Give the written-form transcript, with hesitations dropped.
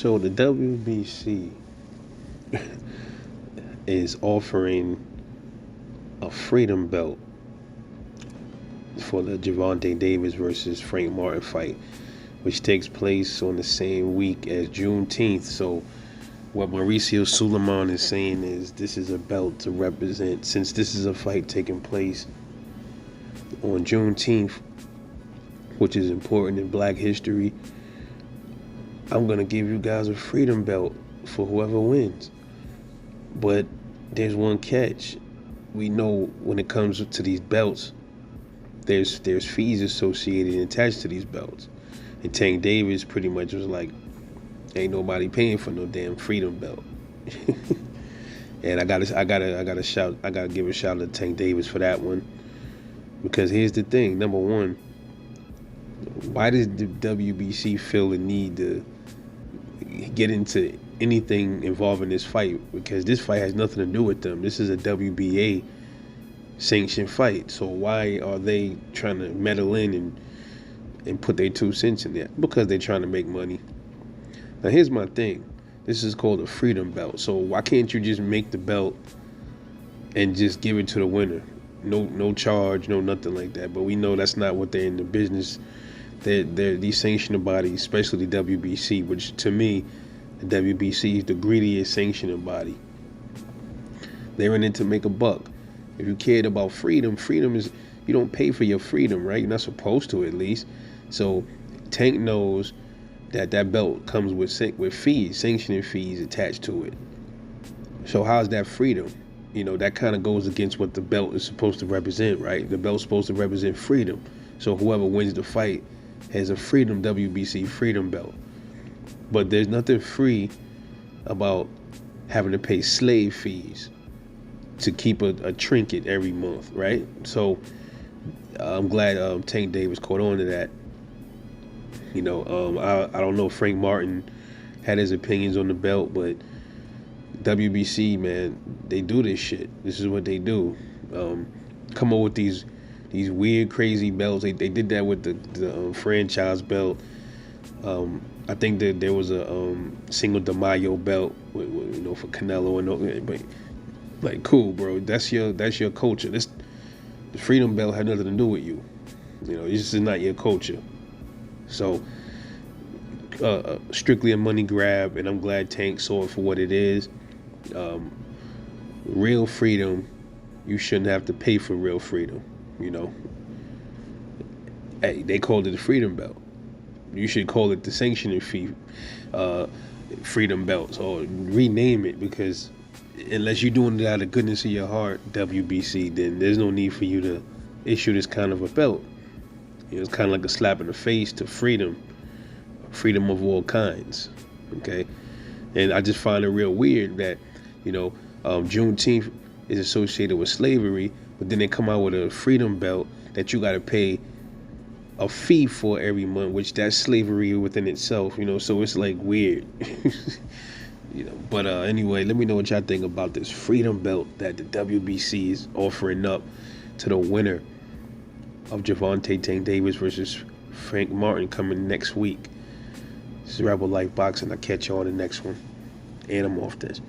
So the WBC is offering a freedom belt for the Gervonta Davis versus Frank Martin fight, which takes place on the same week as Juneteenth. So what Mauricio Suleiman is saying is this is a belt to represent, since this is a fight taking place on Juneteenth, which is important in Black history. I'm gonna give you guys a freedom belt for whoever wins. But there's one catch. We know when it comes to these belts, there's fees associated and attached to these belts. And Tank Davis pretty much was like, ain't nobody paying for no damn freedom belt. And I gotta give a shout out to Tank Davis for that one. Because here's the thing, number one, why does the WBC feel the need to get into anything involving this fight? Because this fight has nothing to do with them. This is a WBA sanctioned fight. So why are they trying to meddle in and put their 2 cents in there? Because they're trying to make money. Now here's my thing. This is called a freedom belt. So why can't you just make the belt and just give it to the winner? No charge, no nothing like that. But we know that's not what they're in the business. They're these sanctioning bodies, especially the WBC, which to me, the WBC is the greediest sanctioning body. They're in it to make a buck. If you cared about freedom is, you don't pay for your freedom, right? You're not supposed to, at least. So Tank knows that belt comes with fees, sanctioning fees attached to it. So how's that freedom? You know, that kind of goes against what the belt is supposed to represent, right? The belt's supposed to represent freedom. So whoever wins the fight has a freedom WBC freedom belt. But there's nothing free about having to pay slave fees to keep a trinket every month, right? So I'm glad Tank Davis caught on to that. You know, I don't know if Frank Martin had his opinions on the belt, but WBC, man, they do this shit. This is what they do. Come up with these weird, crazy belts. They did that with the franchise belt. I think that there was a Cinco de Mayo belt, with, for Canelo and all. But like, cool, bro. That's your culture. The freedom belt had nothing to do with you. You know, this is not your culture. So strictly a money grab, and I'm glad Tank saw it for what it is. Real freedom, you shouldn't have to pay for real freedom. You know, hey, they called it a freedom belt. You should call it the sanctioning fee freedom belts, or rename it, because unless you're doing it out of goodness of your heart, WBC, then there's no need for you to issue this kind of a belt. You know, it's kind of like a slap in the face to freedom of all kinds. Okay, and I just find it real weird that, Juneteenth is associated with slavery, but then they come out with a freedom belt that you got to pay a fee for every month, which that's slavery within itself, so it's like weird. But anyway, let me know what y'all think about this freedom belt that the WBC is offering up to the winner of Gervonta Tank Davis versus Frank Martin coming next week. This is Rebel Life Boxing. I'll catch you on the next one. And I'm off this.